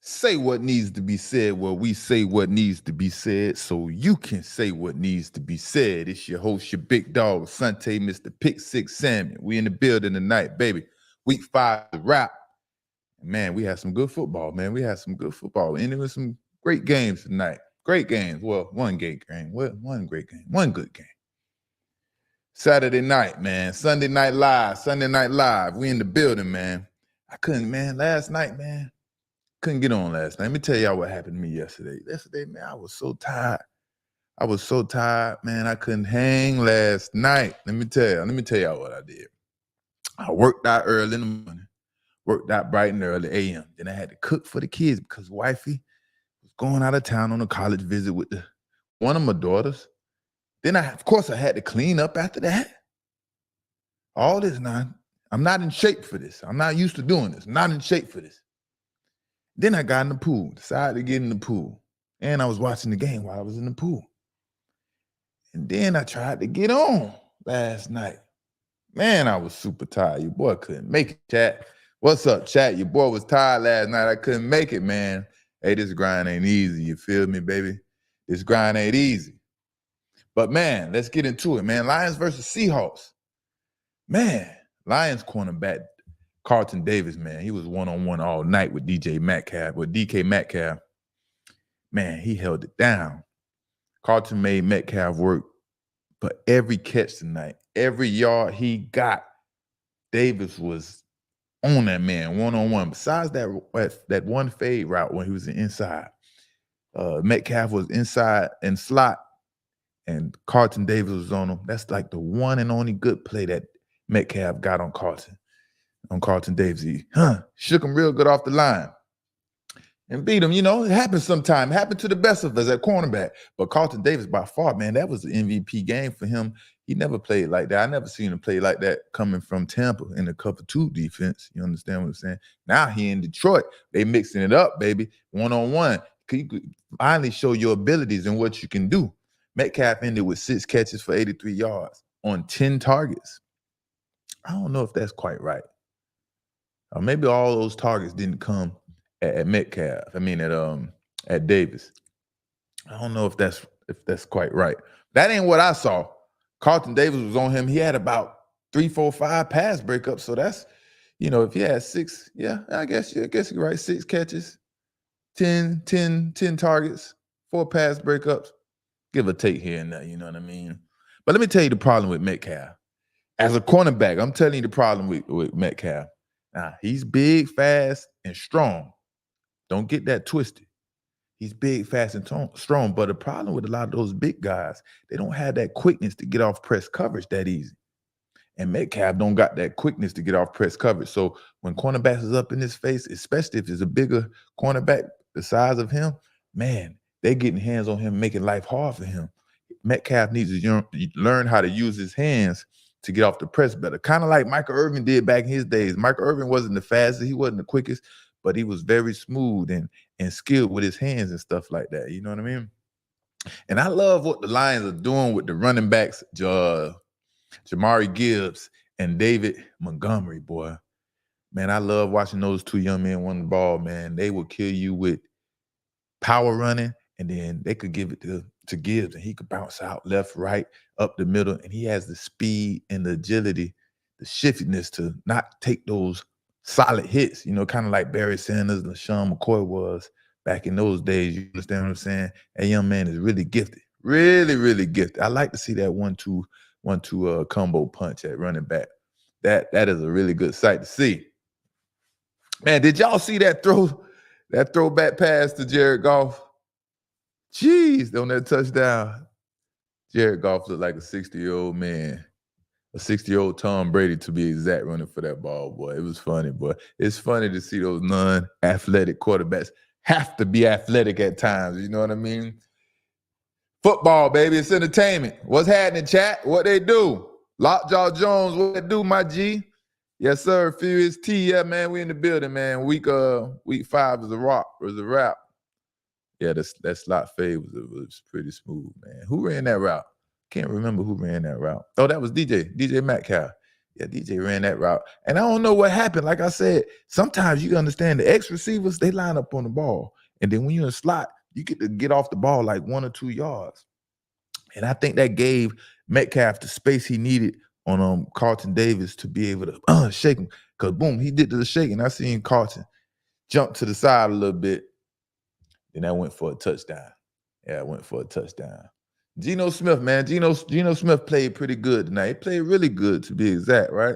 Say what needs to be said. Well, we say what needs to be said so you can say what needs to be said. It's your host, your big dog, Asante, Mr. Pick Six Samuel. We in the building tonight, baby. Week 5 the wrap. Man, we had some good football, man. We had some good football. And it was some great games tonight. Great games. Well, one great game. Well, one great game. One good game. Saturday night, man. Sunday Night Live. We in the building, man. I couldn't, man. Last night, man. Couldn't get on last night. Let me tell y'all what happened to me yesterday. Yesterday, man, I was so tired. Man. I couldn't hang last night. Let me tell y'all what I did. I worked out early in the morning. Worked out bright and early, a.m. Then I had to cook for the kids because wifey was going out of town on a college visit with one of my daughters. Then of course, I had to clean up after that. All this now. I'm not in shape for this. I'm not used to doing this. I'm not in shape for this. Then I got in the pool, decided to get in the pool. And I was watching the game while I was in the pool. And then I tried to get on last night. Man, I was super tired. Your boy couldn't make it, chat. What's up, chat? Your boy was tired last night. I couldn't make it, man. Hey, this grind ain't easy. You feel me, baby? This grind ain't easy. But, man, let's get into it, man. Lions versus Seahawks. Man, Lions cornerback Carlton Davis, man, he was one-on-one all night with DK Metcalf. Man, he held it down. Carlton made Metcalf work for every catch tonight. Every yard he got, Davis was on that man, one-on-one. Besides that one fade route when he was inside, Metcalf was inside and slot, and Carlton Davis was on him. That's like the one and only good play that Metcalf got on Carlton Davis. He shook him real good off the line and beat him. You know, it happens sometime. It happened to the best of us at cornerback. But Carlton Davis, by far, man, that was the MVP game for him. He never played like that. I never seen him play like that coming from Tampa in the cover 2 defense. You understand what I'm saying? Now he in Detroit. They mixing it up, baby. One-on-one. You could finally show your abilities and what you can do. Metcalf ended with 6 catches for 83 yards on 10 targets. I don't know if that's quite right. Maybe all those targets didn't come at Metcalf. I mean, at Davis. I don't know if that's quite right. That ain't what I saw. Carlton Davis was on him. He had about 3, 4, 5 pass breakups. So that's, if he had 6, I guess you're right. 6 catches, 10 targets, 4 pass breakups, give or take here and there. You know what I mean? But let me tell you the problem with Metcalf. As a cornerback, I'm telling you the problem with Metcalf. Now, he's big, fast, and strong. Don't get that twisted. He's big, fast, and strong. But the problem with a lot of those big guys, they don't have that quickness to get off press coverage that easy. And Metcalf don't got that quickness to get off press coverage. So when cornerbacks is up in his face, especially if it's a bigger cornerback the size of him, man, they getting hands on him, making life hard for him. Metcalf needs to learn how to use his hands to get off the press better. Kind of like Michael Irvin did back in his days. Michael Irvin wasn't the fastest. He wasn't the quickest, but he was very smooth and skilled with his hands and stuff like that. You know what I mean? And I love what the Lions are doing with the running backs, Jamari Gibbs and David Montgomery, boy. Man, I love watching those 2 young men run the ball, man. They will kill you with power running, and then they could give it to Gibbs, and he could bounce out left, right, up the middle, and he has the speed and the agility, the shiftiness to not take those solid hits, kind of like Barry Sanders and LaShawn McCoy was back in those days. You understand what I'm saying? That young man is really gifted, really, really gifted. I like to see that 1-2 combo punch at running back. That is a really good sight to see. Man, did y'all see that throwback pass to Jared Goff? Jeez, on that touchdown. Jared Goff looked like a 60-year-old man, a 60-year-old Tom Brady to be exact, running for that ball, boy. It was funny, boy. It's funny to see those non-athletic quarterbacks have to be athletic at times. You know what I mean? Football, baby. It's entertainment. What's happening, chat? What they do? Lockjaw Jones, what they do, my G? Yes, sir. Furious T. Yeah, man, we in the building, man. Week 5 is a wrap. Yeah, that slot fade was pretty smooth, man. Who ran that route? Can't remember who ran that route. Oh, that was DJ Metcalf. Yeah, DJ ran that route. And I don't know what happened. Like I said, sometimes you understand the X receivers, they line up on the ball. And then when you're in slot, you get to get off the ball like 1 or 2 yards. And I think that gave Metcalf the space he needed on Carlton Davis to be able to shake him. Because boom, he did the shaking. I seen Carlton jump to the side a little bit. Then I went for a touchdown. Yeah, I went for a touchdown. Geno Smith, man. Geno Smith played pretty good tonight. He played really good, to be exact, right?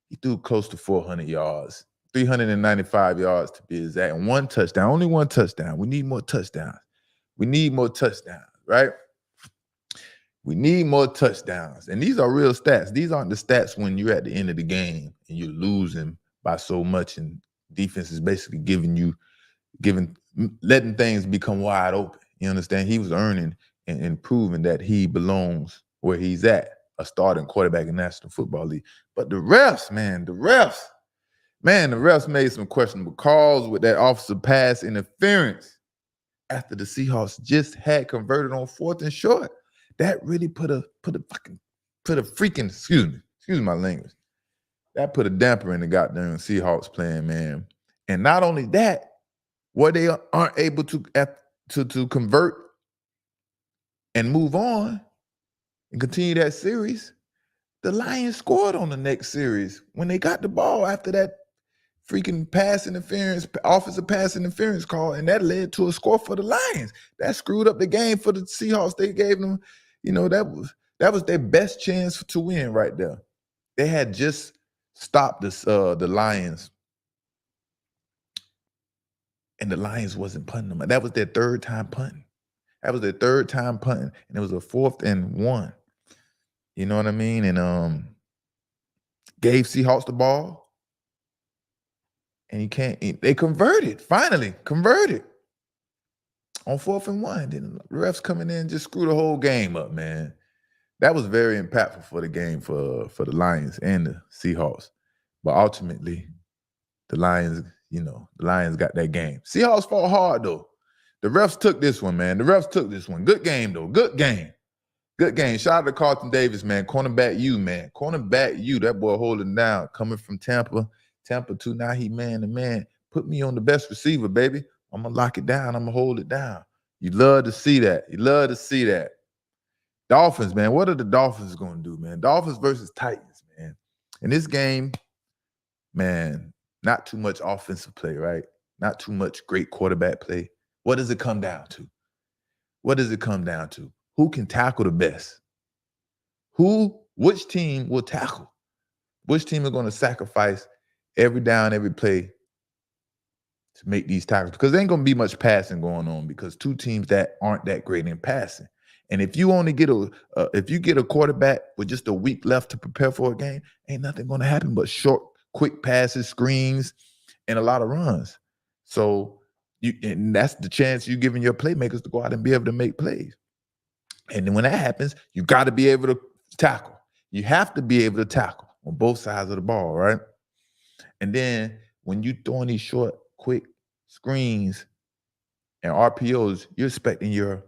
He threw close to 400 yards, 395 yards to be exact, and 1 touchdown. Only 1 touchdown. We need more touchdowns. We need more touchdowns, right? We need more touchdowns. And these are real stats. These aren't the stats when you're at the end of the game and you're losing by so much and defense is basically letting things become wide open. You understand? He was earning and proving that he belongs where he's at, a starting quarterback in National Football League. But the refs made some questionable calls with that offensive pass interference after the Seahawks just had converted on 4th and short. That really put a freaking, excuse my language. That put a damper in the goddamn Seahawks playing, man. And not only that, where they aren't able to convert and move on and continue that series, the Lions scored on the next series when they got the ball after that freaking offensive pass interference call, and that led to a score for the Lions. That screwed up the game for the Seahawks. They gave them, that was their best chance to win right there. They had just stopped the Lions, and the Lions wasn't punting them. That was their 3rd time punting. And it was a 4th and 1. You know what I mean? And gave Seahawks the ball. And they finally converted on 4th and 1. Then the refs coming in and just screw the whole game up, man. That was very impactful for the game for the Lions and the Seahawks. But ultimately, the Lions got that game. Seahawks fought hard, though. The refs took this one, man. Good game, though. Good game. Shout out to Carlton Davis, man. Cornerback man. That boy holding down. Coming from Tampa too. Now he man to man. Put me on the best receiver, baby. I'm going to lock it down. I'm going to hold it down. You love to see that. Dolphins, man. What are the Dolphins going to do, man? Dolphins versus Titans, man. In this game, man, not too much offensive play, right? Not too much great quarterback play. What does it come down to? Who can tackle the best? Which team will tackle? Which team are going to sacrifice every down, every play to make these tackles? Because there ain't going to be much passing going on because 2 teams that aren't that great in passing. And if you only get a quarterback with just a week left to prepare for a game, ain't nothing going to happen but short, quick passes, screens, and a lot of runs. So and that's the chance you're giving your playmakers to go out and be able to make plays. And then when that happens, you got to be able to tackle. You have to be able to tackle on both sides of the ball, right? And then when you throwing these short, quick screens and RPOs, you're expecting your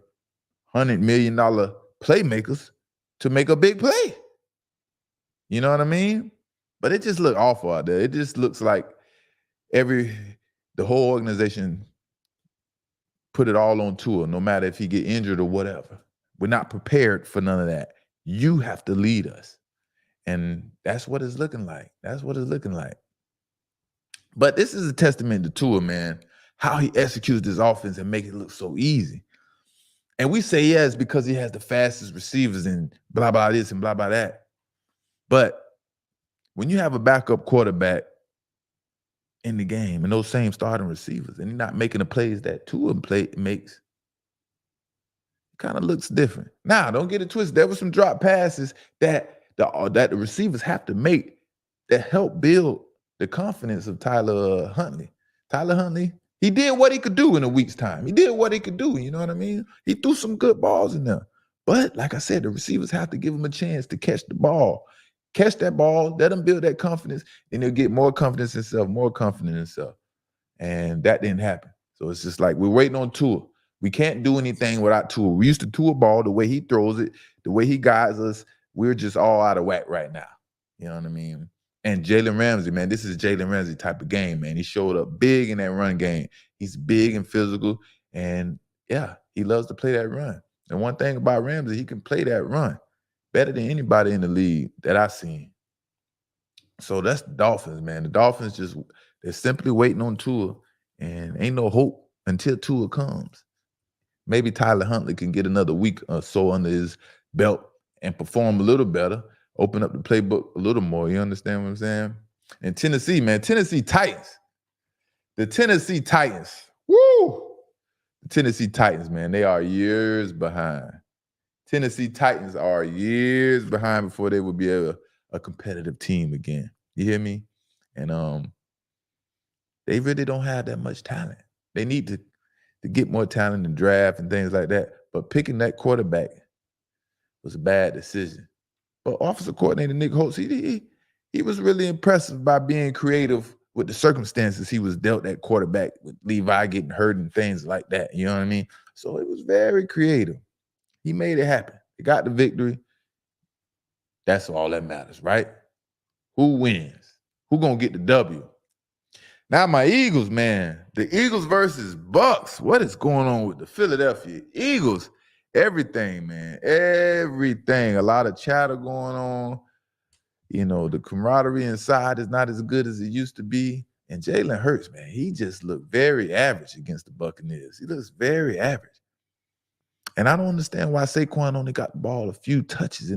$100 million playmakers to make a big play. You know what I mean? But it just looked awful out there. It just looks like the whole organization put it all on Tua, no matter if he get injured or whatever. We're not prepared for none of that. You have to lead us. And that's what it's looking like. But this is a testament to Tua, man, how he executes this offense and make it look so easy. And we say yes because he has the fastest receivers and blah, blah, this and blah, blah, that. But when you have a backup quarterback in the game and those same starting receivers and you're not making the plays that Tua makes, it kind of looks different. Now, don't get it twisted. There were some drop passes that the receivers have to make that help build the confidence of Tyler Huntley. Tyler Huntley, he did what he could do in a week's time. You know what I mean? He threw some good balls in there. But like I said, the receivers have to give him a chance to catch the ball. Catch that ball, let him build that confidence, and he'll get more confidence in himself. And that didn't happen. So it's just like we're waiting on Tua. We can't do anything without Tua. We used to Tua ball, the way he throws it, the way he guides us. We're just all out of whack right now. You know what I mean? And Jalen Ramsey, man, this is Jalen Ramsey type of game, man. He showed up big in that run game. He's big and physical, and yeah, he loves to play that run. And one thing about Ramsey, he can play that run better than anybody in the league that I've seen. So that's the Dolphins, man. The Dolphins they're simply waiting on Tua, and ain't no hope until Tua comes. Maybe Tyler Huntley can get another week or so under his belt and perform a little better, open up the playbook a little more. You understand what I'm saying? And Tennessee, man, Tennessee Titans. The Tennessee Titans. Woo! The Tennessee Titans, man, they are years behind. Tennessee Titans are years behind before they will be a competitive team again. You hear me? And they really don't have that much talent. They need to get more talent in the draft and things like that. But picking that quarterback was a bad decision. But offensive coordinator Nick Holtz, he was really impressive by being creative with the circumstances he was dealt at quarterback, with Levi getting hurt and things like that. You know what I mean? So it was very creative. He made it happen. He got the victory. That's all that matters, right? Who wins? Who gonna get the W? Now my Eagles, man. The Eagles versus Bucks. What is going on with the Philadelphia Eagles? Everything, man. Everything. A lot of chatter going on. You know, the camaraderie inside is not as good as it used to be. And Jalen Hurts, man, he just looked very average against the Buccaneers. He looks very average. And I don't understand why Saquon only got the ball a few touches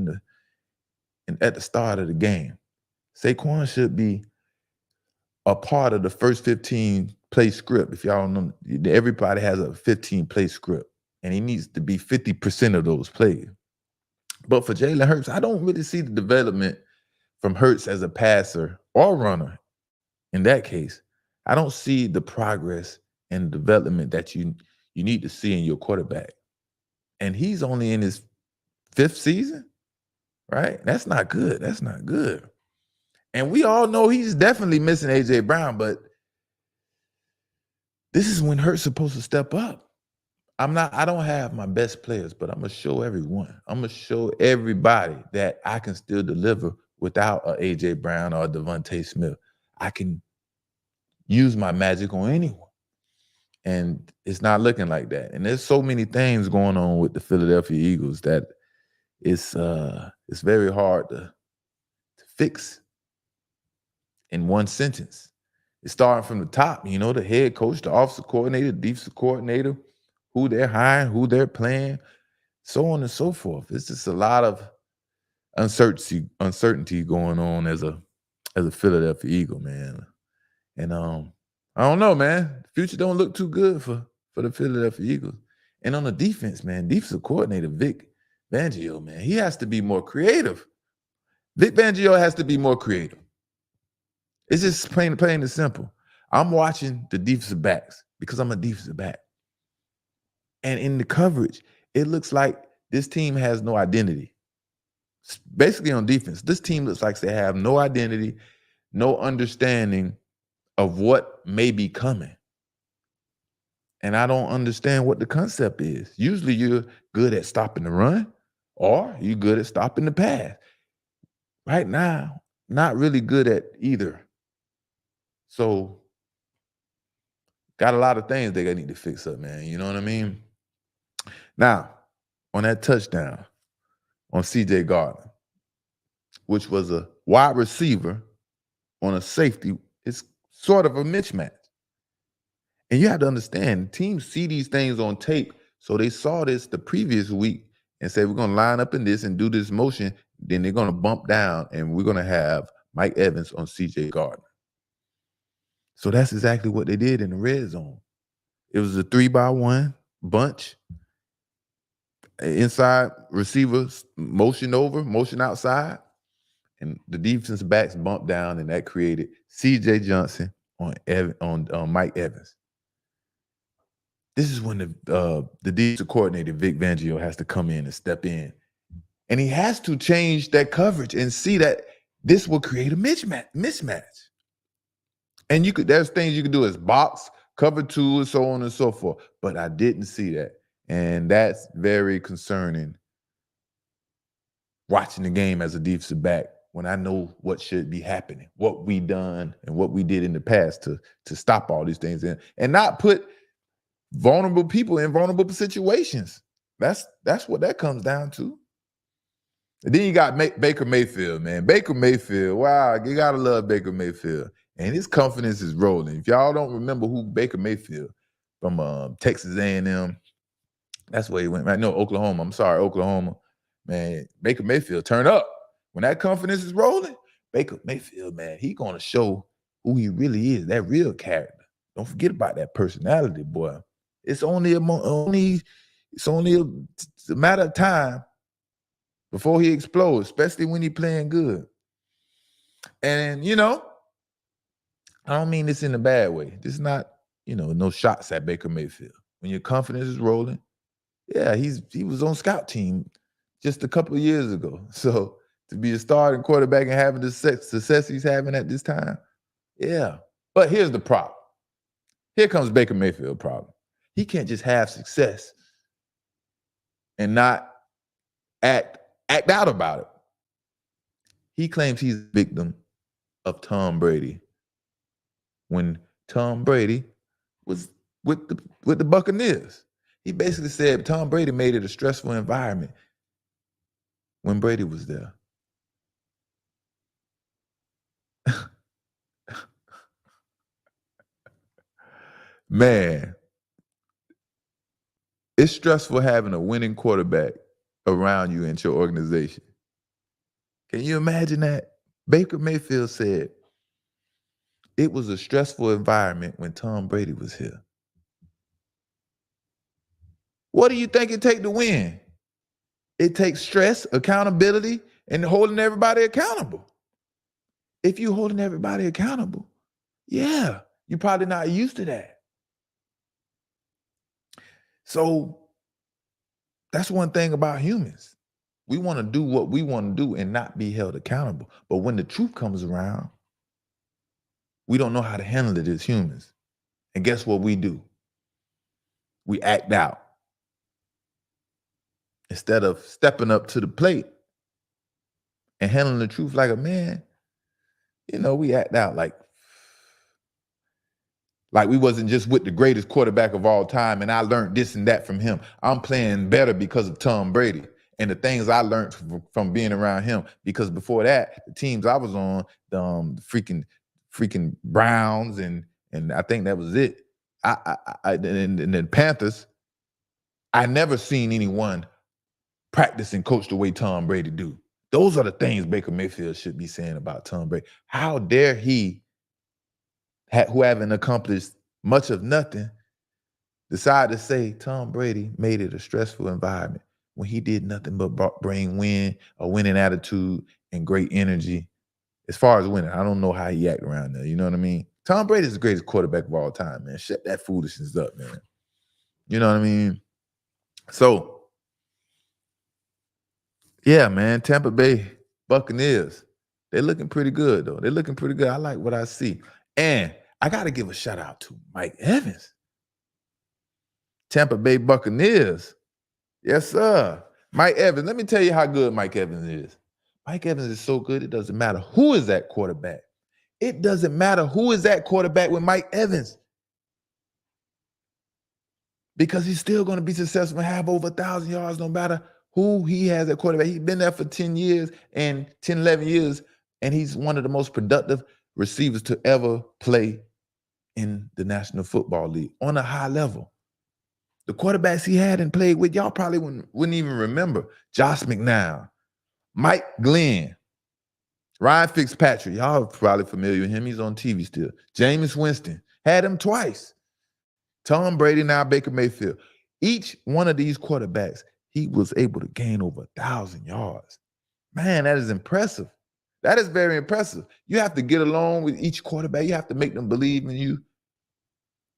at the start of the game. Saquon should be a part of the first 15 play script. If y'all know, everybody has a 15 play script, and he needs to be 50% of those plays. But for Jalen Hurts, I don't really see the development from Hurts as a passer or runner. In that case, I don't see the progress and development that you need to see in your quarterback. And he's only in his 5th season, right? That's not good. That's not good. And we all know he's definitely missing A.J. Brown, but this is when Hurts supposed to step up. I don't have my best players, but I'm going to show everyone. I'm going to show everybody that I can still deliver without a A.J. Brown or a Devontae Smith. I can use my magic on anyone. And it's not looking like that. And there's so many things going on with the Philadelphia Eagles that it's very hard to fix in one sentence. It's starting from the top, you know, the head coach, the offensive coordinator, defensive coordinator, who they're hiring, who they're playing, so on and so forth. It's just a lot of uncertainty going on as a Philadelphia Eagle, man. And I don't know, man. The future don't look too good for the Philadelphia Eagles. And on the defense, man, defensive coordinator Vic Fangio, man, he has to be more creative. Vic Fangio has to be more creative. It's just plain and simple. I'm watching the defensive backs because I'm a defensive back. And in the coverage, it looks like this team has no identity. Basically on defense, this team looks like they have no identity, no understanding of what may be coming. And I don't understand what the concept is. Usually you're good at stopping the run or you're good at stopping the pass. Right now, not really good at either. So got a lot of things they need to fix up, man. You know what I mean? Now, on that touchdown on C.J. Gardner, which was a wide receiver on a safety, it's sort of a mismatch. And you have to understand, teams see these things on tape. So they saw this the previous week and said, we're going to line up in this and do this motion. Then they're going to bump down and we're going to have Mike Evans on C.J. Gardner. So that's exactly what they did in the red zone. It was a 3-by-1 bunch. Inside receivers motion over, motion outside. And the defensive backs bumped down, and that created C.J. Johnson on Mike Evans. This is when the defensive coordinator, Vic Fangio, has to come in and step in. And he has to change that coverage and see that this will create a mismatch. And there's things you can do as box, cover two, and so on and so forth. But I didn't see that. And that's very concerning watching the game as a defensive back when I know what should be happening, what we done and what we did in the past to stop all these things and not put vulnerable people in vulnerable situations. That's what that comes down to. And then you got Baker Mayfield, man. Baker Mayfield, wow, you gotta love Baker Mayfield. And his confidence is rolling. If y'all don't remember who Baker Mayfield from Texas A&M, that's where he went, right? No, Oklahoma. I'm sorry, Oklahoma. Man, Baker Mayfield, turn up. When that confidence is rolling, Baker Mayfield, man, he gonna show who he really is, that real character. Don't forget about that personality, boy. It's only a matter of time before he explodes, especially when he's playing good. And I don't mean this in a bad way. This is not, no shots at Baker Mayfield. When your confidence is rolling, yeah, he was on scout team just a couple of years ago. So to be a starting quarterback and having the success he's having at this time, yeah. But here's the problem. Here comes Baker Mayfield problem. He can't just have success and not act out about it. He claims he's a victim of Tom Brady when Tom Brady was with the Buccaneers. He basically said Tom Brady made it a stressful environment when Brady was there. Man, it's stressful having a winning quarterback around you in your organization. Can you imagine that? Baker Mayfield said it was a stressful environment when Tom Brady was here. What do you think it takes to win? It takes stress, accountability, and holding everybody accountable. If you're holding everybody accountable, yeah, you're probably not used to that. So that's one thing about humans. We want to do what we want to do and not be held accountable. But when the truth comes around, we don't know how to handle it as humans. And guess what we do? We act out. Instead of stepping up to the plate and handling the truth like a man, we act out like we wasn't just with the greatest quarterback of all time and I learned this and that from him. I'm playing better because of Tom Brady and the things I learned from being around him. Because before that, the teams I was on, the freaking Browns and I think that was it. And the Panthers, I never seen anyone practice and coach the way Tom Brady do. Those are the things Baker Mayfield should be saying about Tom Brady. How dare he, who haven't accomplished much of nothing, decide to say Tom Brady made it a stressful environment when he did nothing but bring a winning attitude and great energy. As far as winning, I don't know how he act around there. You know what I mean? Tom Brady is the greatest quarterback of all time, man. Shut that foolishness up, man. You know what I mean? So, yeah, man, Tampa Bay Buccaneers, they're looking pretty good, though. They're looking pretty good. I like what I see. And I got to give a shout out to Mike Evans. Tampa Bay Buccaneers. Yes, sir. Mike Evans. Let me tell you how good Mike Evans is. Mike Evans is so good, it doesn't matter who is that quarterback. It doesn't matter who is that quarterback with Mike Evans. Because he's still going to be successful and have over 1,000 yards no matter who he has at quarterback. He's been there for 10 years and 10, 11 years, and he's one of the most productive receivers to ever play in the National Football League on a high level. The quarterbacks he had and played with, y'all probably wouldn't even remember. Josh McNown, Mike Glenn, Ryan Fitzpatrick. Y'all are probably familiar with him. He's on TV still. Jameis Winston, had him twice. Tom Brady, now Baker Mayfield. Each one of these quarterbacks, he was able to gain over 1,000 yards. Man, that is impressive. That is very impressive. You have to get along with each quarterback. You have to make them believe in you.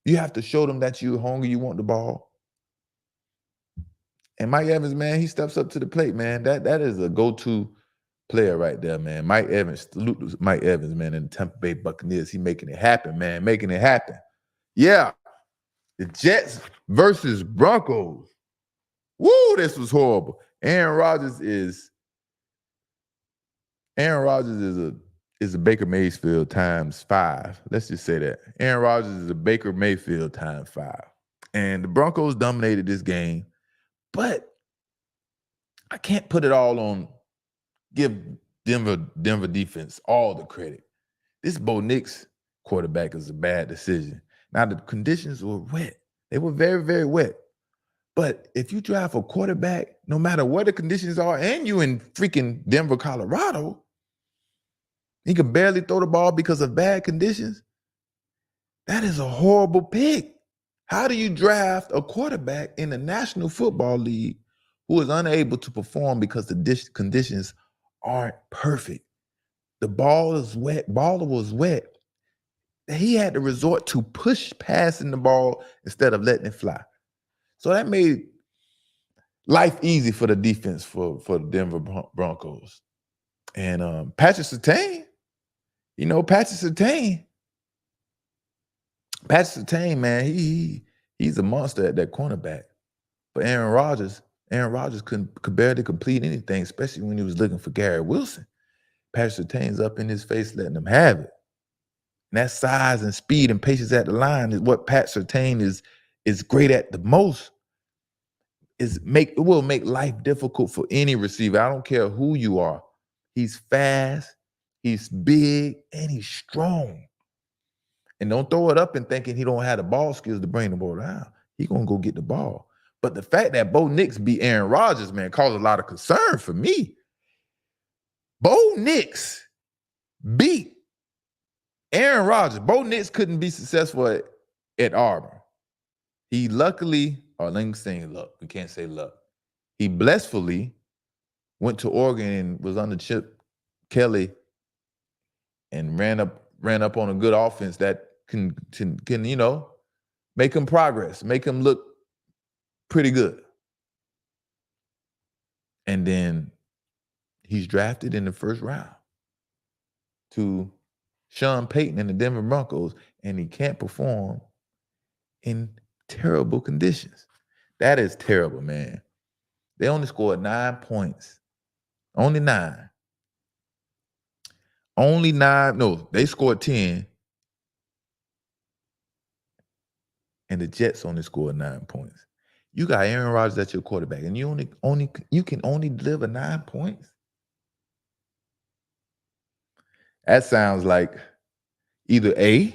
You have to show them that you're hungry, you want the ball. And Mike Evans, man, he steps up to the plate, man. That is a go-to player right there, man. Mike Evans, salute to Mike Evans, man, in the Tampa Bay Buccaneers. He making it happen, man, making it happen. Yeah. The Jets versus Broncos. Woo, this was horrible. Aaron Rodgers is Aaron Rodgers is a Baker Mayfield times 5. Let's just say that. Aaron Rodgers is a Baker Mayfield times 5. And the Broncos dominated this game, but I can't put it all on, give Denver defense all the credit. This Bo Nix quarterback is a bad decision. Now, the conditions were wet. They were very, very wet. But if you draft a quarterback, no matter what the conditions are, and you in freaking Denver, Colorado, he can barely throw the ball because of bad conditions, that is a horrible pick. How do you draft a quarterback in the National Football League who is unable to perform because the conditions aren't perfect? The ball is wet. Baller was wet. He had to resort to push passing the ball instead of letting it fly. So that made life easy for the defense for the Denver Broncos. And Patrick Surtain, Patrick Surtain, man, he's a monster at that cornerback. But Aaron Rodgers could barely complete anything, especially when he was looking for Garrett Wilson. Patrick Surtain's up in his face, letting him have it. And that size and speed and patience at the line is what Pat Surtain is great at the most. It will make life difficult for any receiver. I don't care who you are. He's fast, he's big, and he's strong. And don't throw it up and thinking he don't have the ball skills to bring the ball down. He's going to go get the ball. But the fact that Bo Nix beat Aaron Rodgers, man, caused a lot of concern for me. Bo Nix beat Aaron Rodgers. Bo Nix couldn't be successful at Auburn. He luckily, or let me say luck, we can't say luck. He blissfully went to Oregon and was under Chip Kelly and ran up on a good offense that can make him progress, make him look pretty good. And then he's drafted in the first round to Sean Payton and the Denver Broncos, and he can't perform in terrible conditions. That is terrible, man. They only scored 9 points. Only 9. Only 9. No, they scored 10. And the Jets only scored 9 points. You got Aaron Rodgers at your quarterback, and you can only deliver 9 points. That sounds like either A,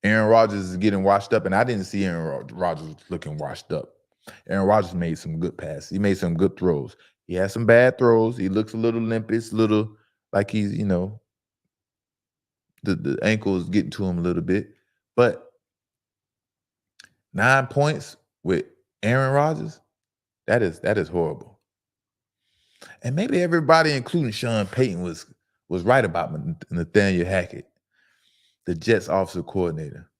Aaron Rodgers is getting washed up, and I didn't see Aaron Rodgers looking washed up. Aaron Rodgers made some good passes. He made some good throws. He had some bad throws. He looks a little limp. It's a little like he's, the ankle is getting to him a little bit. But 9 points with Aaron Rodgers, that is horrible. And maybe everybody, including Sean Payton, was right about Nathaniel Hackett, the Jets offensive coordinator,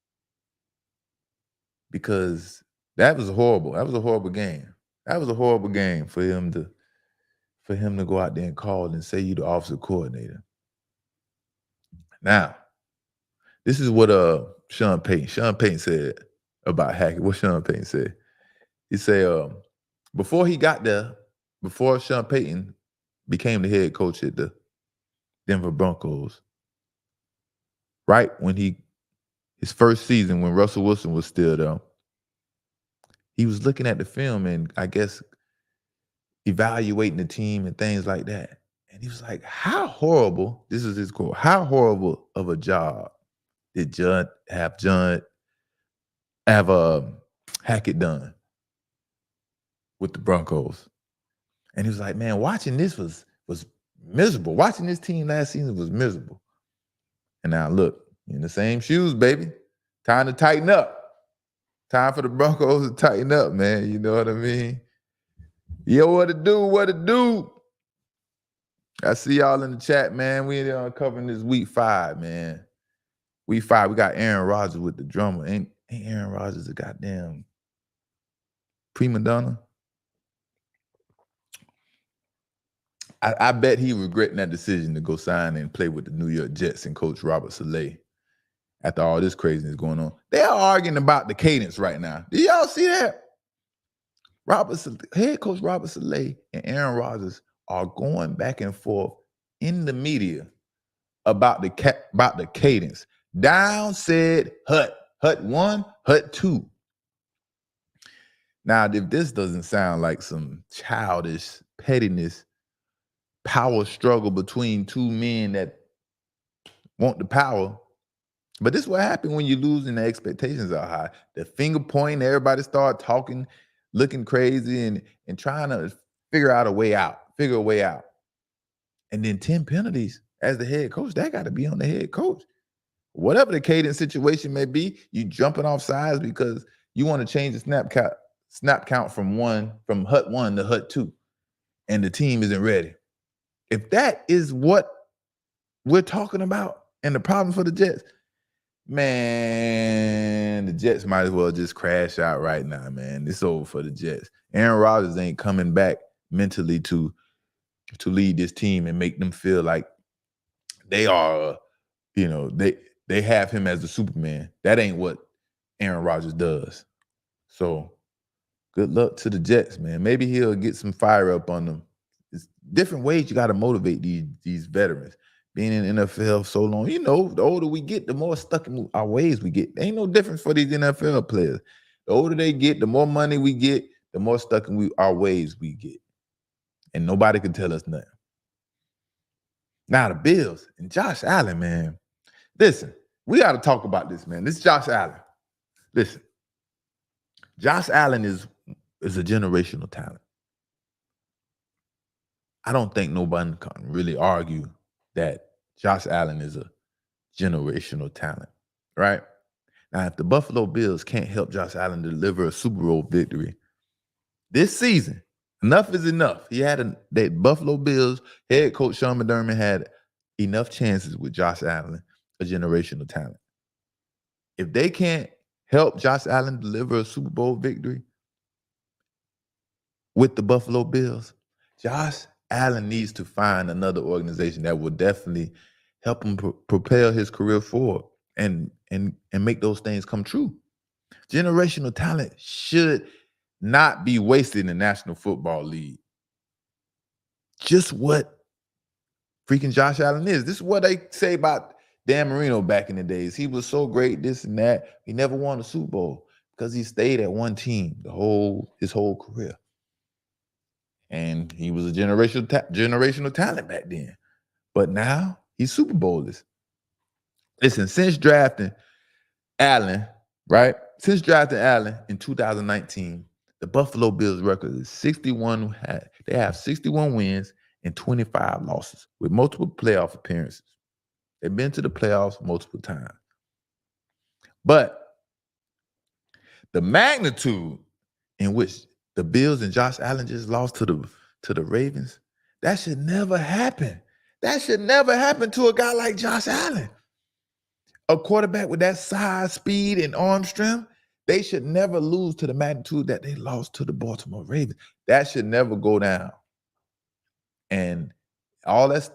because that was horrible. That was a horrible game. That was a horrible game for him to go out there and call and say you the offensive coordinator. Now, this is what Sean Payton said about Hackett. What Sean Payton said. He said before he got there, before Sean Payton became the head coach at the Denver Broncos, right when his first season when Russell Wilson was still there, he was looking at the film and I guess evaluating the team and things like that. And he was like, how horrible, this is his quote, how horrible of a job did Hackett done with the Broncos? And he was like, man, watching this was miserable. Watching this team last season was miserable. And now look, you're in the same shoes, baby. Time to tighten up. Time for the Broncos to tighten up, man. You know what I mean? Yo, what to do? I see y'all in the chat, man. We covering this week 5, man. Week 5, we got Aaron Rodgers with the drummer. Ain't Aaron Rodgers a goddamn prima donna? I bet he regretting that decision to go sign and play with the New York Jets and coach Robert Saleh after all this craziness going on. They are arguing about the cadence right now. Do y'all see that? Head coach Robert Saleh and Aaron Rodgers are going back and forth in the media about the cadence. Down said Hut 1, Hut 2. Now, if this doesn't sound like some childish pettiness, power struggle between two men that want the power, but this is what happens when you lose and the expectations are high. The finger pointing, everybody start talking, looking crazy, and trying to figure a way out. And then 10 penalties as the head coach, that got to be on the head coach. Whatever the cadence situation may be, you jumping off sides because you want to change the snap count from Hut 1 to Hut 2, and the team isn't ready. If that is what we're talking about and the problem for the Jets, man, the Jets might as well just crash out right now, man. It's over for the Jets. Aaron Rodgers ain't coming back mentally to lead this team and make them feel like they are, they have him as the Superman. That ain't what Aaron Rodgers does. So good luck to the Jets, man. Maybe he'll get some fire up on them. It's different ways you got to motivate these veterans. Being in the NFL so long, the older we get, the more stuck in our ways we get. Ain't no difference for these NFL players. The older they get, the more money we get, the more stuck in our ways we get. And nobody can tell us nothing. Now the Bills and Josh Allen, man. Listen, we got to talk about this, man. This is Josh Allen. Listen, Josh Allen is a generational talent. I don't think nobody can really argue that Josh Allen is a generational talent, right? Now, if the Buffalo Bills can't help Josh Allen deliver a Super Bowl victory this season, enough is enough. That Buffalo Bills head coach Sean McDermott had enough chances with Josh Allen, a generational talent. If they can't help Josh Allen deliver a Super Bowl victory with the Buffalo Bills, Josh Allen needs to find another organization that will definitely help him propel his career forward and make those things come true. Generational talent should not be wasted in the National Football League. Just what freaking Josh Allen is. This is what they say about Dan Marino back in the days. He was so great, this and that. He never won a Super Bowl because he stayed at one team his whole career. And he was a generational talent back then. But now he's Super Bowlers. Listen, since drafting Allen, right? Since drafting Allen in 2019, the Buffalo Bills record is 61. They have 61 wins and 25 losses with multiple playoff appearances. They've been to the playoffs multiple times. But the magnitude in which the Bills and Josh Allen just lost to the Ravens, that should never happen. That should never happen to a guy like Josh Allen. A quarterback with that size, speed, and arm strength, they should never lose to the magnitude that they lost to the Baltimore Ravens. That should never go down. And all that's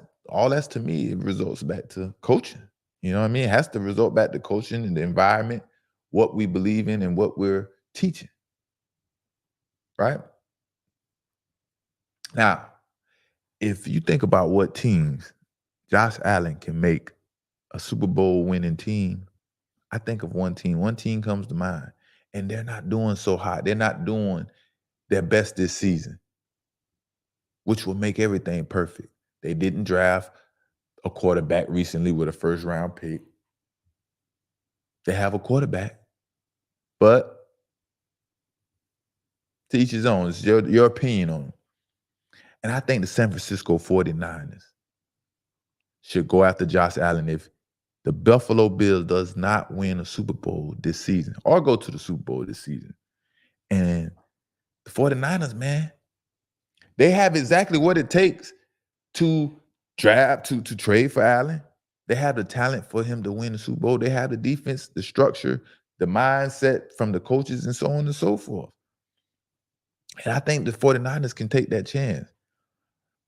to me, it results back to coaching. You know what I mean? It has to result back to coaching and the environment, what we believe in and what we're teaching. Right? Now, if you think about what teams Josh Allen can make a Super Bowl winning team, I think of one team. One team comes to mind, and they're not doing so hot. They're not doing their best this season, which will make everything perfect. They didn't draft a quarterback recently with a first-round pick. They have a quarterback, but to each his own. It's your opinion on him. And I think the San Francisco 49ers should go after Josh Allen if the Buffalo Bills does not win a Super Bowl this season or go to the Super Bowl this season. And the 49ers, man, they have exactly what it takes to draft, to trade for Allen. They have the talent for him to win the Super Bowl. They have the defense, the structure, the mindset from the coaches and so on and so forth. And I think the 49ers can take that chance.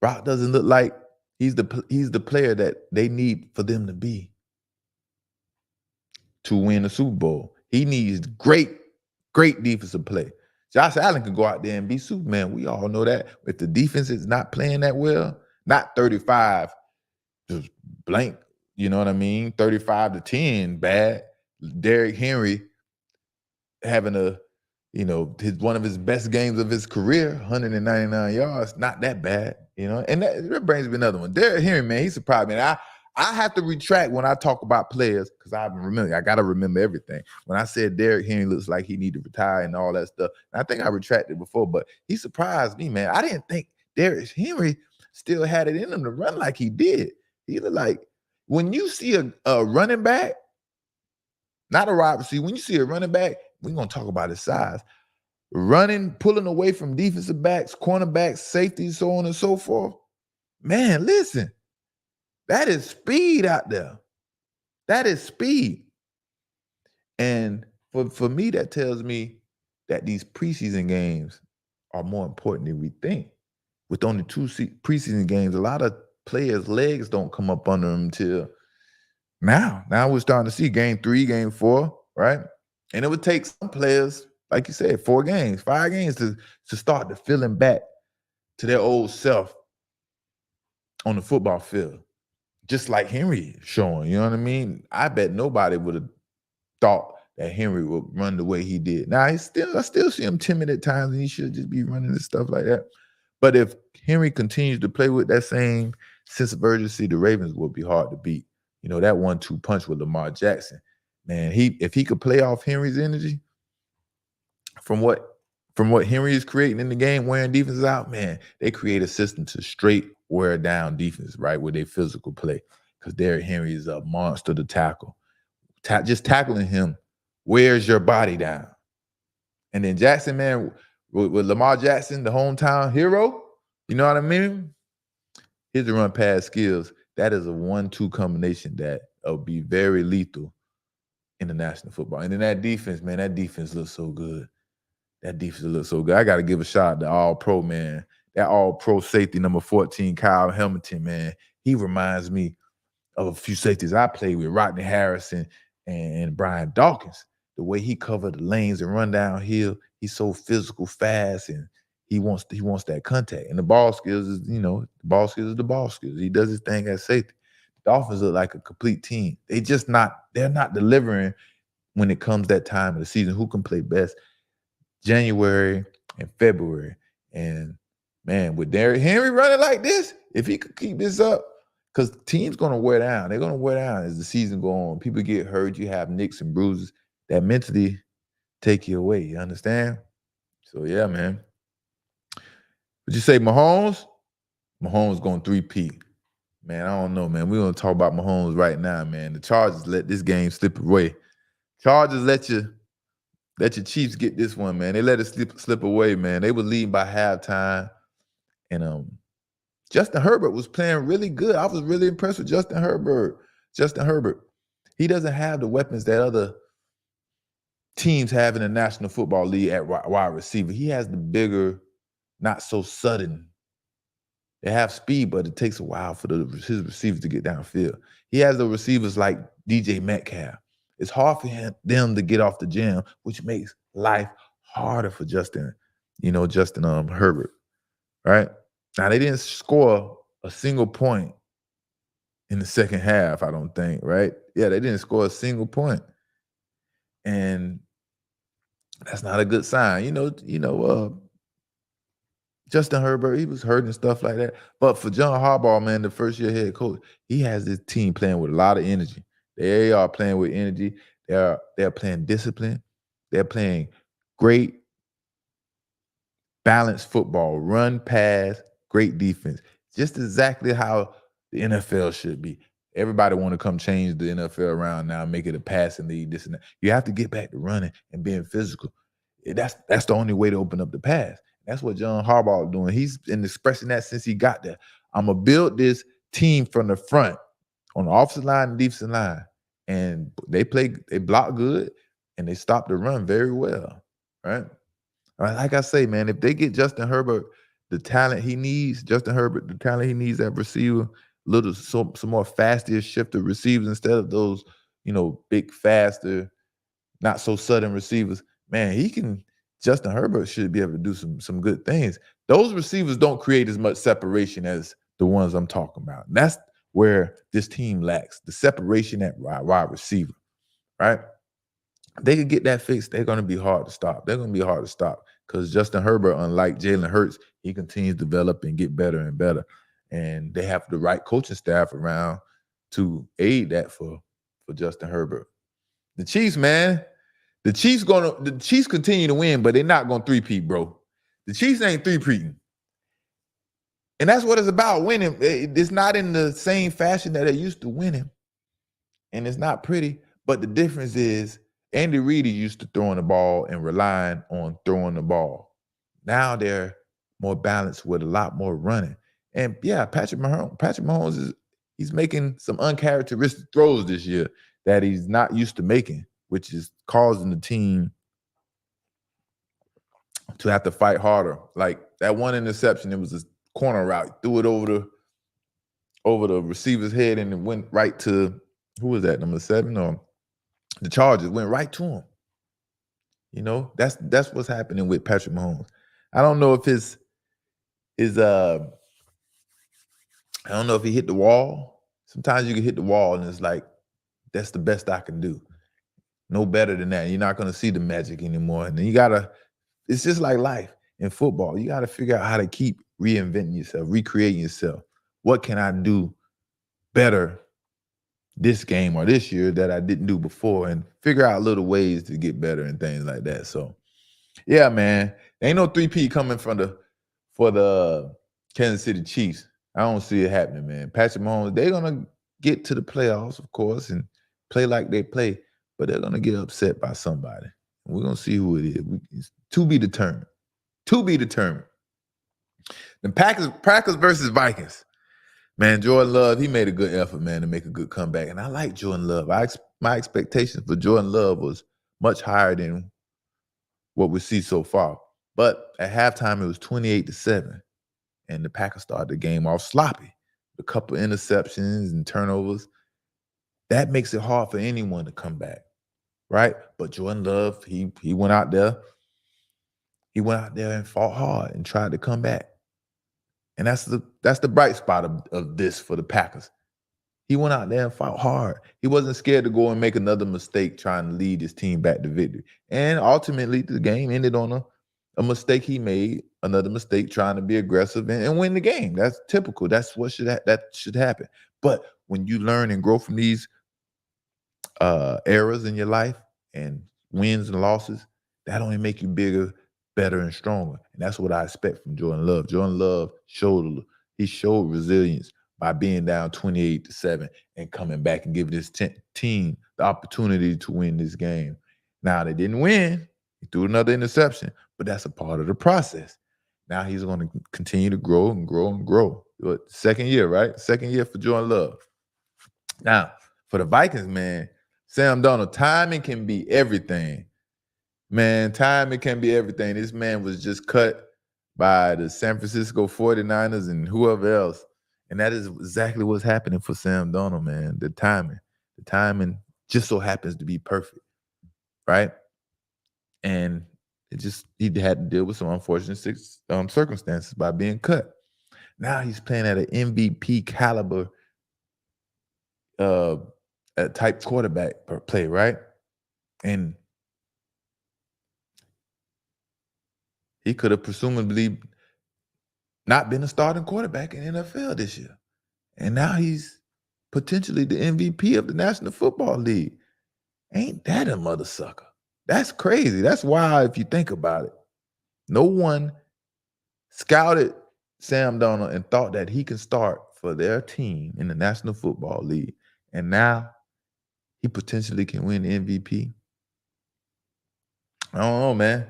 Brock doesn't look like he's the player that they need for them to be to win the Super Bowl. He needs great defensive play. Josh Allen can go out there and be Superman. We all know that. If the defense is not playing that well, not 35 just blank, you know what I mean? 35-10, bad. Derrick Henry having one of his best games of his career, 199 yards, not that bad, And that brings me another one. Derrick Henry, man, he surprised me. And I have to retract when I talk about players because I got to remember everything. When I said Derrick Henry looks like he need to retire and all that stuff, and I think I retracted before, but he surprised me, man. I didn't think Derrick Henry still had it in him to run like he did. He looked like when you see a running back, not a wide receiver, when you see a running back, we're going to talk about his size. Running, pulling away from defensive backs, cornerbacks, safeties, so on and so forth. Man, listen, that is speed out there. That is speed. And for me, that tells me that these preseason games are more important than we think. With only 2 preseason games, a lot of players' legs don't come up under them until now. Now we're starting to see game 3, game 4, right? And it would take some players, like you said, 4 games, 5 games to start to feeling back to their old self on the football field. Just like Henry showing, you know what I mean? I bet nobody would have thought that Henry would run the way he did. Now, I still see him timid at times, and he should just be running and stuff like that. But if Henry continues to play with that same sense of urgency, the Ravens will be hard to beat. That 1-2 punch with Lamar Jackson, man, if he could play off Henry's energy from what Henry is creating in the game, wearing defenses out, man, they create a system to straight wear down defense, right, with their physical play. Because Derrick Henry is a monster to tackle. Just tackling him wears your body down. And then Jackson, man, with Lamar Jackson, the hometown hero, you know what I mean? His run pass skills, that is a 1-2 combination that will be very lethal in the National Football. And then that defense, man, that defense looks so good. That defense looks so good. I got to give a shout out to All-Pro, man. That All-Pro safety, number 14, Kyle Hamilton, man. He reminds me of a few safeties I played with, Rodney Harrison and Brian Dawkins. The way he covered the lanes and run downhill, he's so physical, fast, and he wants that contact. And the ball skills is, the ball skills is the ball skills. He does his thing at safety. The Dolphins look like a complete team. They're not delivering when it comes that time of the season. Who can play best? January and February. And man, with Derrick Henry running like this, if he could keep this up, because teams going to wear down. They're going to wear down as the season go on. People get hurt. You have nicks and bruises that mentally take you away. You understand? So, yeah, man. Would you say Mahomes? Mahomes going 3-peat. Man, I don't know, man. We're going to talk about Mahomes right now, man. The Chargers let this game slip away. Chargers let your Chiefs get this one, man. They let it slip away, man. They were leading by halftime. And Justin Herbert was playing really good. I was really impressed with Justin Herbert. He doesn't have the weapons that other teams have in the National Football League at wide receiver. He has the bigger, not so sudden. They have speed, but it takes a while for his receivers to get downfield. He has the receivers like DK Metcalf. It's hard for them to get off the jam, which makes life harder for Justin Herbert, right? Now, they didn't score a single point in the second half, I don't think, right? Yeah, they didn't score a single point. And that's not a good sign. Justin Herbert, he was hurt and stuff like that. But for John Harbaugh, man, the first-year head coach, he has this team playing with a lot of energy. They are playing with energy. They're playing discipline. They're playing great, balanced football, run, pass, great defense. Just exactly how the NFL should be. Everybody want to come change the NFL around now, make it a passing league, this and that. You have to get back to running and being physical. That's the only way to open up the pass. That's what John Harbaugh is doing. He's been expressing that since he got there. I'm going to build this team from the front on the offensive line and defensive line. And they block good, and they stop the run very well, right? Like I say, man, if they get Justin Herbert the talent he needs at receiver, some more faster shifter receivers instead of those, big, faster, not so sudden receivers, man, Justin Herbert should be able to do some good things. Those receivers don't create as much separation as the ones I'm talking about. That's where this team lacks, the separation at wide receiver, right? They could get that fixed. They're going to be hard to stop. They're going to be hard to stop because Justin Herbert, unlike Jalen Hurts, he continues to develop and get better and better. And they have the right coaching staff around to aid that for Justin Herbert. The Chiefs, man, the Chiefs continue to win, but they're not going to three-peat, bro. The Chiefs ain't three-peating. And that's what it's about, winning. It's not in the same fashion that they used to winning. And it's not pretty, but the difference is Andy Reid is used to throwing the ball and relying on throwing the ball. Now they're more balanced with a lot more running. And yeah, Patrick Mahomes he's making some uncharacteristic throws this year that he's not used to making, which is causing the team to have to fight harder. Like that one interception, it was a corner route, threw it over the receiver's head and it went right to, who was that, number 7? Or the Chargers went right to him. You know, that's what's happening with Patrick Mahomes. I don't know if I don't know if he hit the wall. Sometimes you can hit the wall and it's like, that's the best I can do. No better than that. You're not going to see the magic anymore. And then it's just like life in football. You got to figure out how to keep reinventing yourself, recreating yourself. What can I do better this game or this year that I didn't do before, and figure out little ways to get better and things like that. So, yeah, man, ain't no 3P coming for the Kansas City Chiefs. I don't see it happening, man. Patrick Mahomes, they're going to get to the playoffs, of course, and play like they play, but they're going to get upset by somebody. We're going to see who it is. It's to be determined. To be determined. The Packers versus Vikings. Man, Jordan Love, he made a good effort, man, to make a good comeback. And I like Jordan Love. My expectations for Jordan Love was much higher than what we see so far. But at halftime, it was 28-7. And the Packers started the game off sloppy. A couple of interceptions and turnovers. That makes it hard for anyone to come back, right? But Jordan Love, he went out there. He went out there and fought hard and tried to come back. And that's the bright spot of this for the Packers. He went out there and fought hard. He wasn't scared to go and make another mistake trying to lead his team back to victory. And ultimately, the game ended on a mistake he made, another mistake trying to be aggressive and win the game. That's typical. That's what should happen. But when you learn and grow from these errors in your life and wins and losses, that only make you bigger, better, and stronger. And that's what I expect from Jordan Love. Jordan Love showed resilience by being down 28-7 and coming back and giving his team the opportunity to win this game. Now, they didn't win. He threw another interception, but that's a part of the process. Now he's going to continue to grow and grow and grow. Second year, right? Second year for Jordan Love. Now, for the Vikings, man, Sam Darnold, timing can be everything. Man, timing can be everything. This man was just cut by the San Francisco 49ers and whoever else. And that is exactly what's happening for Sam Darnold, man. The timing just so happens to be perfect, right? And he had to deal with some unfortunate circumstances by being cut. Now he's playing at an MVP caliber type quarterback per play, right? And he could have presumably not been a starting quarterback in the NFL this year. And now he's potentially the MVP of the National Football League. Ain't that a mother sucker? That's crazy. That's wild if you think about it. No one scouted Sam Darnold and thought that he can start for their team in the National Football League. And now he potentially can win the MVP. I don't know, man.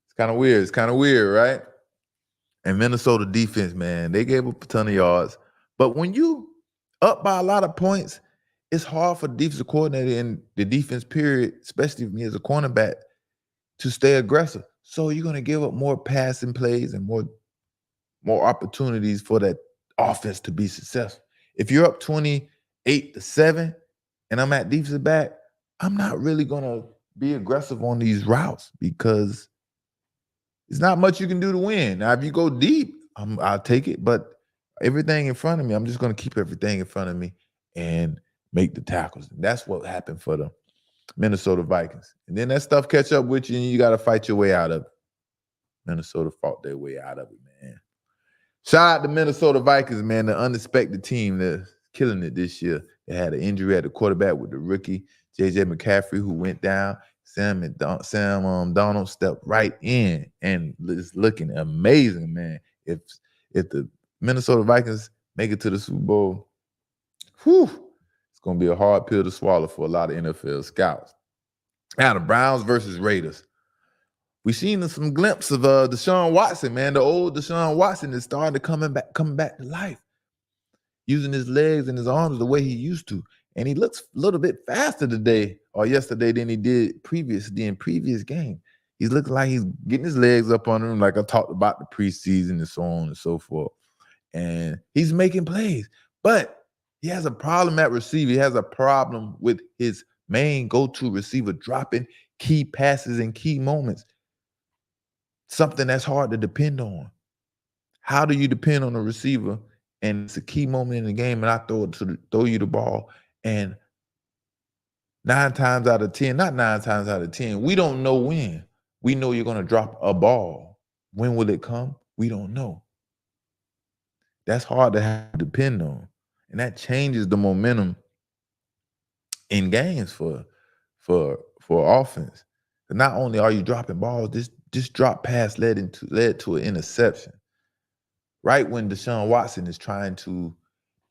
It's kind of weird. It's kind of weird, right? And Minnesota defense, man, they gave up a ton of yards. But when you up by a lot of points, it's hard for the defensive coordinator and the defense period, especially for me as a cornerback, to stay aggressive. So you're going to give up more passing plays and more opportunities for that offense to be successful. If you're up 28-7 and I'm at defensive back, I'm not really going to be aggressive on these routes because it's not much you can do to win. Now, if you go deep, I'll take it. But everything in front of me. I'm just going to keep everything in front of me and make the tackles. And that's what happened for the Minnesota Vikings. And then that stuff catch up with you and you got to fight your way out of it. Minnesota fought their way out of it, man. Shout out to Minnesota Vikings, man, the unexpected team that's killing it this year. They had an injury at the quarterback with the rookie, J.J. McCaffrey, who went down. Sam Donald stepped right in and is looking amazing, man. If the Minnesota Vikings make it to the Super Bowl, it's going to be a hard pill to swallow for a lot of NFL scouts. Now, the Browns versus Raiders. We've seen some glimpse of Deshaun Watson, man. The old Deshaun Watson is starting to coming back to life, using his legs and his arms the way he used to. And he looks a little bit faster today or yesterday than he did in previous game. He's looking like he's getting his legs up on him, like I talked about the preseason and so on and so forth. And he's making plays. But he has a problem at receiver. He has a problem with his main go-to receiver dropping key passes in key moments. Something that's hard to depend on. How do you depend on a receiver and it's a key moment in the game and I throw you the ball and 9 times out of 10, not 9 times out of 10, we don't know when. We know you're going to drop a ball. When will it come? We don't know. That's hard to have to depend on. And that changes the momentum in games for offense. But not only are you dropping balls, this drop pass led to an interception. Right when Deshaun Watson is trying to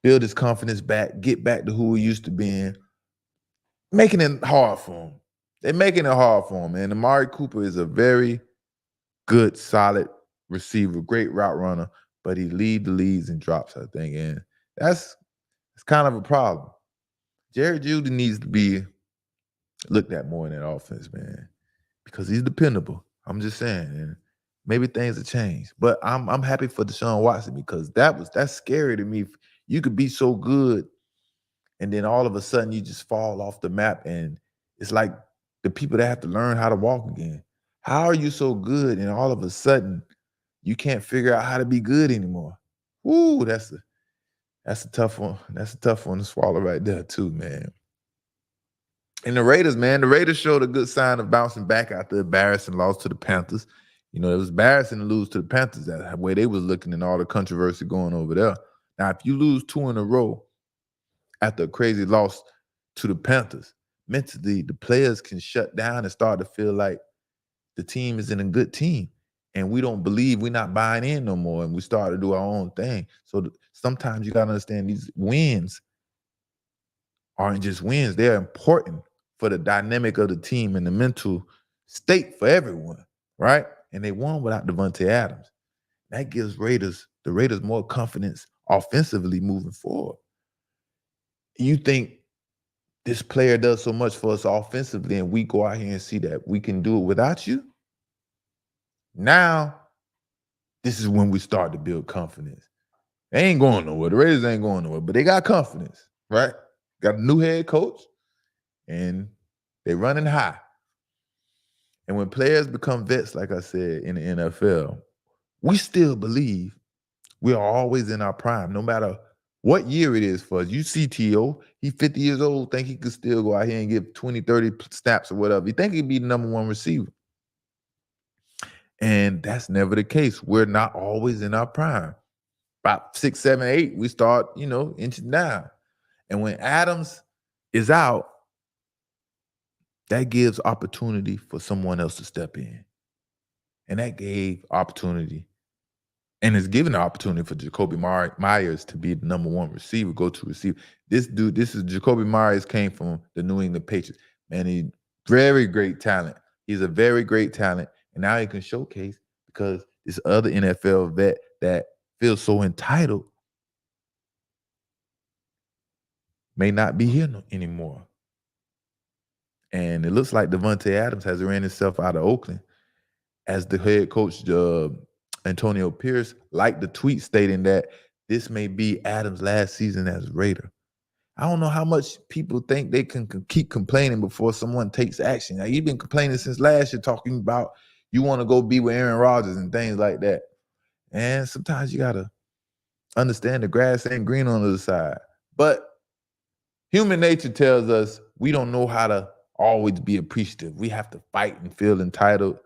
build his confidence back, get back to who he used to being, making it hard for him. They're making it hard for him. And Amari Cooper is a very good, solid receiver, great route runner, but he leads and drops, I think. And that's kind of a problem. Jerry Jeudy needs to be looked at more in that offense, man, because he's dependable. I'm just saying. And maybe things have changed. But I'm happy for Deshaun Watson because that's scary to me. You could be so good, and then all of a sudden you just fall off the map, and it's like the people that have to learn how to walk again. How are you so good, and all of a sudden you can't figure out how to be good anymore? Woo, that's a tough one. That's a tough one to swallow right there too, man. And the Raiders, man, the Raiders showed a good sign of bouncing back after embarrassing loss to the Panthers. You know, it was embarrassing to lose to the Panthers that way they was looking and all the controversy going over there. Now, if you lose 2 in a row after a crazy loss to the Panthers, mentally, the players can shut down and start to feel like the team isn't a good team. And we don't believe, we're not buying in no more. And we start to do our own thing. So sometimes you got to understand these wins aren't just wins. They're important for the dynamic of the team and the mental state for everyone, right? And they won without Devontae Adams. That gives the Raiders more confidence offensively moving forward. You think this player does so much for us offensively and we go out here and see that we can do it without you? Now, this is when we start to build confidence. They ain't going nowhere. The Raiders ain't going nowhere, but they got confidence, right? Got a new head coach, and they're running high. And when players become vets, like I said, in the NFL, we still believe we are always in our prime, no matter what year it is for us. You see T.O., he's 50 years old, think he could still go out here and give 20, 30 snaps or whatever. He think he'd be the number 1 receiver. And that's never the case. We're not always in our prime. About 6, 7, 8, we start, inching down. And when Adams is out, that gives opportunity for someone else to step in. And that gave opportunity and is giving the opportunity for Jacoby Myers to be the number 1 receiver, go-to receiver. This is Jacoby Myers, came from the New England Patriots. Man, he's very great talent. He's a very great talent. And now he can showcase because this other NFL vet that feels so entitled may not be here anymore. And it looks like Devontae Adams has ran himself out of Oakland as the head coach, Antonio Pierce, liked the tweet stating that this may be Adams' last season as Raider. I don't know how much people think they can keep complaining before someone takes action. Now, you've been complaining since last year, talking about you want to go be with Aaron Rodgers and things like that. And sometimes you got to Understand the grass ain't green on the other side. But human nature tells us we don't know how to always be appreciative. We have to fight and feel entitled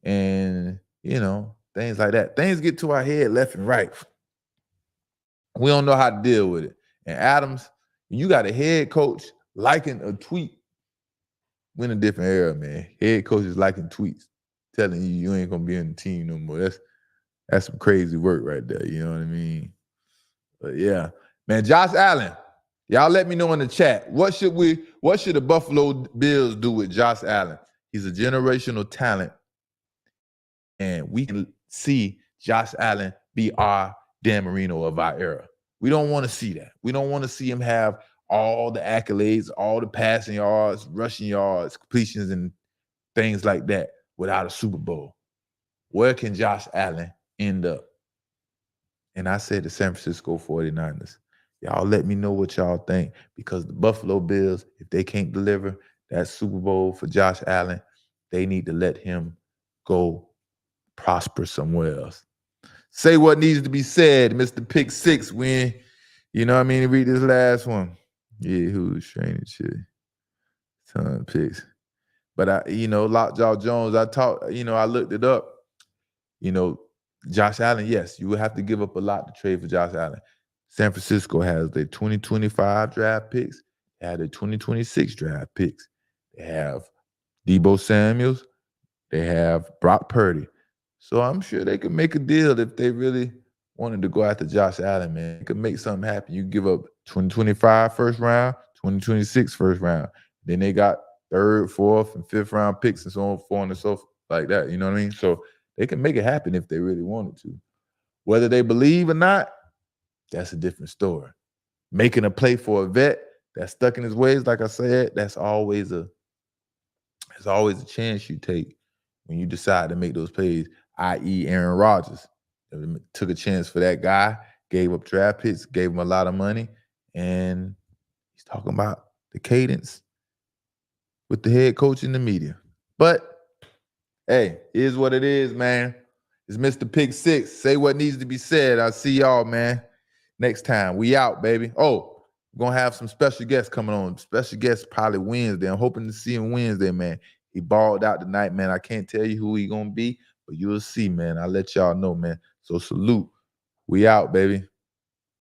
and, things like that. Things get to our head left and right. We don't know how to deal with it. And Adams, you got a head coach liking a tweet. We're in a different era, man. Head coaches liking tweets, telling you ain't gonna be on the team no more. That's some crazy work right there. You know what I mean? But yeah, man. Josh Allen, y'all let me know in the chat. What should the Buffalo Bills do with Josh Allen? He's a generational talent, and we can see Josh Allen be our Dan Marino of our era. We don't want to see that. We don't want to see him have all the accolades, all the passing yards, rushing yards, completions, and things like that without a Super Bowl. Where can Josh Allen end up? And I said the San Francisco 49ers. Y'all let me know what y'all think, because the Buffalo Bills, if they can't deliver that Super Bowl for Josh Allen, they need to let him go prosper somewhere else. Say what needs to be said, Mr. Pick Six. When, you know what I mean? Read this last one. Yeah, who's training shit? Ton of picks. But Lockjaw Jones, I looked it up. Josh Allen, yes, you would have to give up a lot to trade for Josh Allen. San Francisco has their 2025 draft picks. They have their 2026 draft picks. They have Deebo Samuels. They have Brock Purdy. So I'm sure they could make a deal if they really wanted to go after Josh Allen, man. They could make something happen. You give up 2025 first round, 2026 first round. Then they got third, fourth, and fifth round picks and so on, and so forth, like that. You know what I mean? So they can make it happen if they really wanted to. Whether they believe or not, that's a different story. Making a play for a vet that's stuck in his ways, like I said, that's always a chance you take when you decide to make those plays, i.e. Aaron Rodgers. Took a chance for that guy, gave up draft picks, gave him a lot of money, and he's talking about the cadence with the head coach in the media. But hey, it is what it is, man. It's Mr. Pick Six. Say what needs to be said. I'll see y'all, man, next time. We out, baby. Oh, we're going to have some special guests coming on. Special guests probably Wednesday. I'm hoping to see him Wednesday, man. He balled out tonight, man. I can't tell you who he going to be, but you'll see, man. I'll let y'all know, man. So salute. We out, baby.